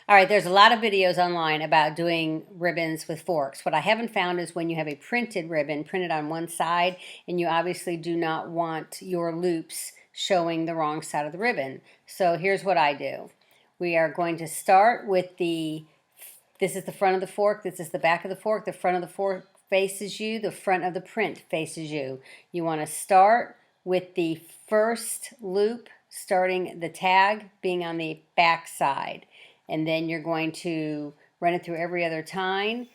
All right, there's a lot of videos online about doing ribbons with forks. What I haven't found is when you have a printed ribbon printed on one side, and you obviously do not want your loops showing the wrong side of the ribbon. So here's what I do. We are going to start with this is the front of the fork, this is the back of the fork. The front of the fork faces you, the front of the print faces you. You want to start with the first loop, starting the tag being on the back side. And then you're going to run it through every other tine,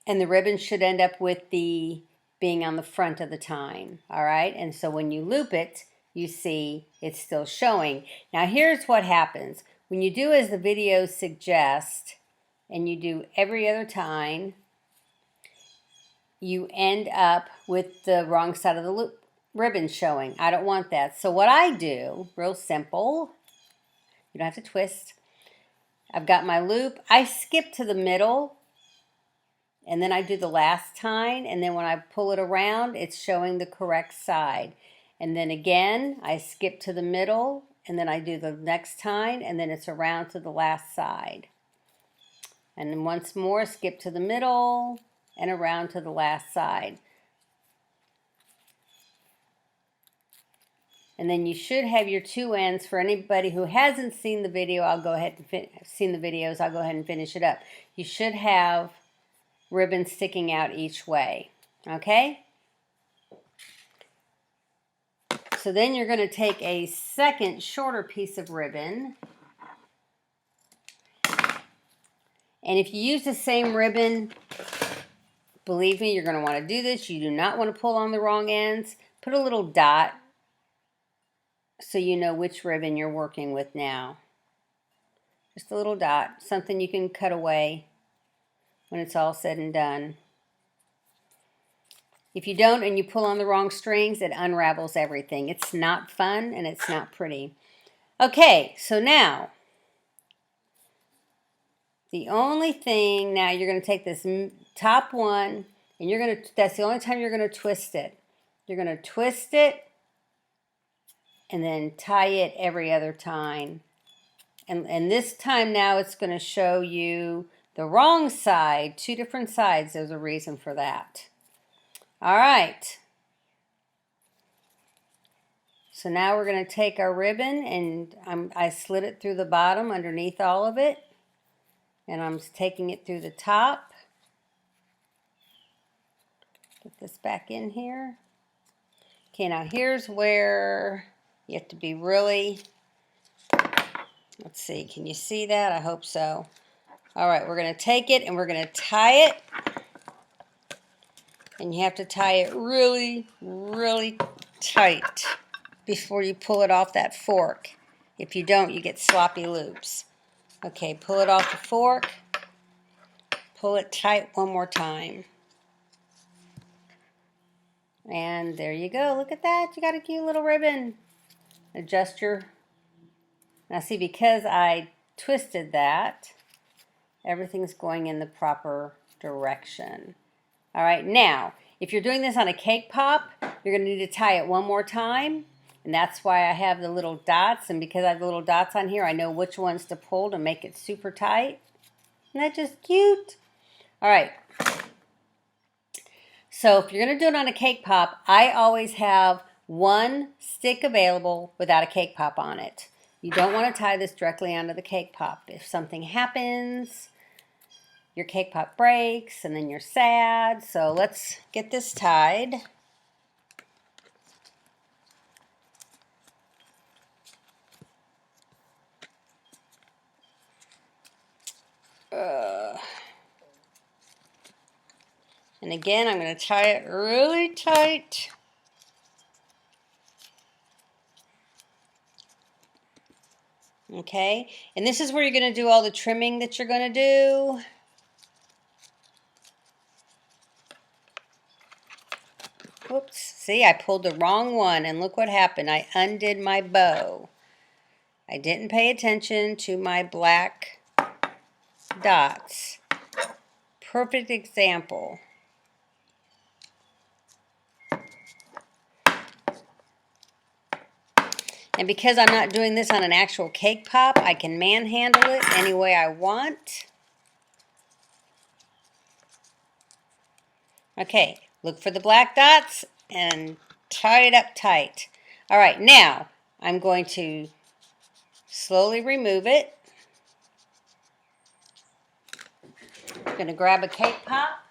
and the ribbon should end up with the being on the front of the tine. All right, and so when you loop it, you see it's still showing. Now here's what happens when you do as the videos suggest, and you do every other tine. You end up with the wrong side of the loop ribbon showing. I don't want that. So what I do, real simple, you don't have to twist. I've got my loop. I skip to the middle, and then I do the last tine, and then when I pull it around, it's showing the correct side. And then again, I skip to the middle, and then I do the next tine, and then it's around to the last side. And then once more, skip to the middle, and around to the last side. And then you should have your two ends. For anybody who hasn't seen the video, I'll go ahead and I'll go ahead and finish it up. You should have ribbons sticking out each way. Okay? So then you're going to take a second shorter piece of ribbon. And if you use the same ribbon, believe me, you're going to want to do this. You do not want to pull on the wrong ends. Put a little dot so you know which ribbon you're working with now. Just a little dot, something you can cut away when it's all said and done. If you don't and you pull on the wrong strings, it unravels everything. It's not fun and it's not pretty. Okay, so now, the only thing, now you're going to take this top one, and that's the only time you're going to twist it. You're going to twist it and then tie it every other time. And this time now it's going to show you the wrong side, two different sides. There's a reason for that. All right. So now we're going to take our ribbon, and I slid it through the bottom underneath all of it. And I'm taking it through the top. Get this back in here. Okay, now here's where you have to be really, let's see, can you see that? I hope so. All right, we're going to take it and we're going to tie it. And you have to tie it really, really tight before you pull it off that fork. If you don't, you get sloppy loops. Okay, pull it off the fork. Pull it tight one more time. And there you go. Look at that. You got a cute little ribbon. Adjust your... Now see, because I twisted that, everything's going in the proper direction. All right, now, if you're doing this on a cake pop, you're going to need to tie it one more time. And that's why I have the little dots. And because I have the little dots on here, I know which ones to pull to make it super tight. Isn't that just cute? All right. So if you're going to do it on a cake pop, I always have one stick available without a cake pop on it. You don't want to tie this directly onto the cake pop. If something happens, your cake pop breaks, and then you're sad. So let's get this tied. And again, I'm going to tie it really tight. Okay, and this is where you're going to do all the trimming that you're going to do. Whoops, see, I pulled the wrong one, and look what happened. I undid my bow. I didn't pay attention to my black dots. Perfect example. And because I'm not doing this on an actual cake pop, I can manhandle it any way I want. Okay, look for the black dots and tie it up tight. All right, now I'm going to slowly remove it. I'm going to grab a cake pop.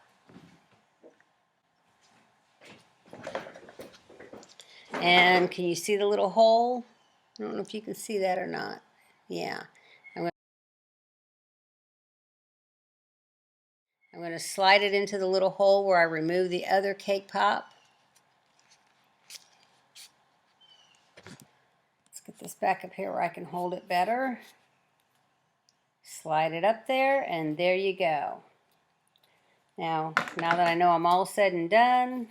And can you see the little hole? I don't know if you can see that or not. Yeah. I'm going to slide it into the little hole where I removed the other cake pop. Let's get this back up here where I can hold it better. Slide it up there, and there you go. Now that I know I'm all said and done,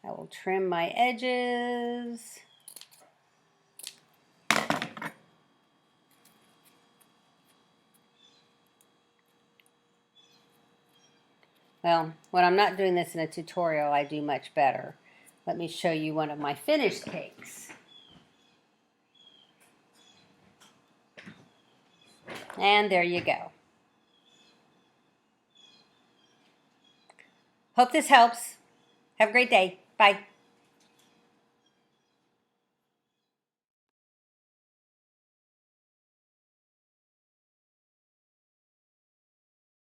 I will trim my edges. Well, when I'm not doing this in a tutorial, I do much better. Let me show you one of my finished cakes. And there you go. Hope this helps. Have a great day. Bye.